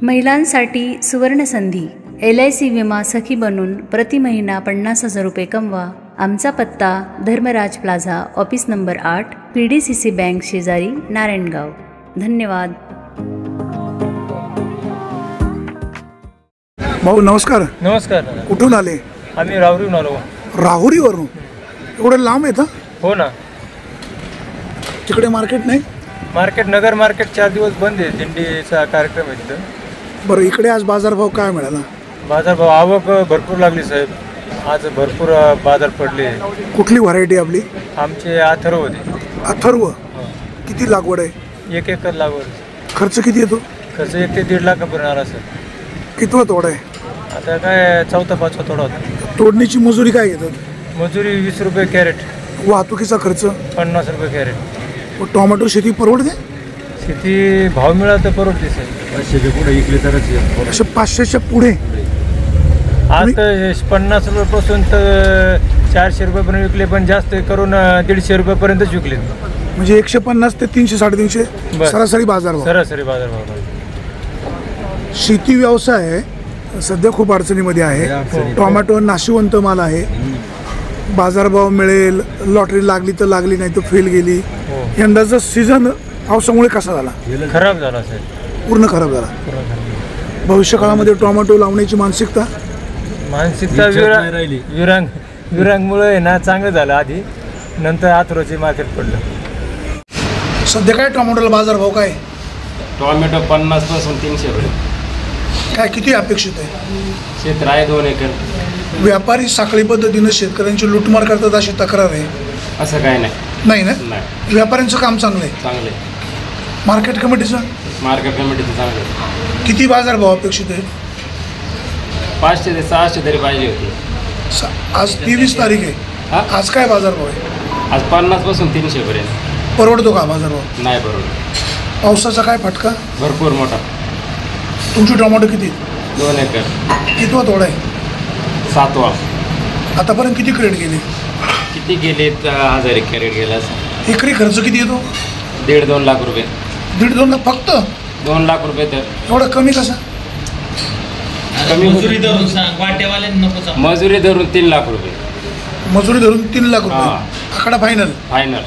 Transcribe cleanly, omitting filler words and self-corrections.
महिलांसाठी सुवर्णसंधी LIC विमा सखी बनून प्रति महिना 50,000 रुपये कमवा। आमचा पत्ता Dharmaraj Plaza, office number 8, PDCC bank शेजारी, नारायणगाव। धन्यवाद। भाऊ नमस्कार। नमस्कार। कुठून आले? आम्ही राहुरीहून आलो। राहुरीवरून? एवढं लांब येतं? हो ना। तिकडे मार्केट नाही? मार्केट, नगर मार्केट 4 दिवस बंद आहे, दिंडीचा कार्यक्रम आहे तिथं। बरं, इकडे आज बाजारभाव काय मिळाला? बाजारभाव आवक भरपूर लागली साहेब, आज भरपूर बाजार पडले। कुठली व्हरायटी आपली? आमचे अथर्व होते। अथर्व? किती लागवड आहे? 1 एकर लागवड। खर्च किती येतो? खर्च 1 ते 1.5 लाखापर्यंत आला सर। कितवा तोडा आहे? आता काय 4था-5वा तोडा होता। तोडणीची मजुरी काय घेतात? मजुरी 20 रुपये कॅरेट। वाहतुकीचा खर्च? 50 रुपये कॅरेट। टोमॅटो शेती परवडते? शेती भाव मिळाला तर परवडते सर। 500च्या पुढे विकले तरच। असे 500च्या पुढे? आज तर 50 रुपयापासून तर 400 रुपयापर्यंत विकले, पण जास्त करून 150 रुपयापर्यंतच विकले। म्हणजे 150 ते 300-350 सरासरी बाजारभाव? सरासरी बाजारभाव। शेती व्यवसाय सध्या खूप अडचणीमध्ये आहे। टोमॅटो नाशिवंत माल आहे, बाजारभाव मिळेल, लॉटरी लागली तर लागली, नाही तर फेल गेली। यंदाचा सीझन पावसामुळे कसा झाला? खराब झाला सर, पूर्ण खराब झाला। भविष्य काळामध्ये टोमॅटो लावण्याची मानसिकता विरांगमुळे ना चांगलं झालं आधी, नंतर अथर्वचे मार्केट पडलं। सध्या काय टोमॅटोला बाजारभाव काय? टोमॅटो 50 पासून 300 पर्यंत। काय किती अपेक्षित आहे? क्षेत्र आहे 2 एकर। व्यापारी साखळी पद्धतीनं शेतकऱ्यांची लुटमार करतात अशी तक्रार आहे। असं काय नाही। नाही ना? नाही, व्यापाऱ्यांचं काम चांगलं आहे? चांगले। मार्केट कमिटीचं? मार्केट कमिटीचं चांगलं। किती बाजारभाव अपेक्षित आहे? 500 ते 600 तरी पाहिजे होती। आज 23 तारीख आहे, आज काय बाजारभाव आहे? आज 50 पासून 300 पर्यंत। परवडतो का बाजारभाव? नाही परवडत। पावसाचा काय फटका? भरपूर मोठा। तुमची टोमॅटो किती? 2 एकर। कितवा तोडा आहे? 7वा। आतापर्यंत किती क्रेट गेले? किती गेले? 1000 कॅरेट गेला। एकरी खर्च किती येतो? 1.5-2 लाख रुपये। 1.5-2 लाख फक्त? 2 लाख रुपये तर एवढा कमी कसा? कमी मजुरी धरून सांग, वाटेवाल्यांना नको सांग। मजुरी धरून 3 लाख रुपये। मजुरी धरून 3 लाख रुपये? आकडा फायनल? फायनल।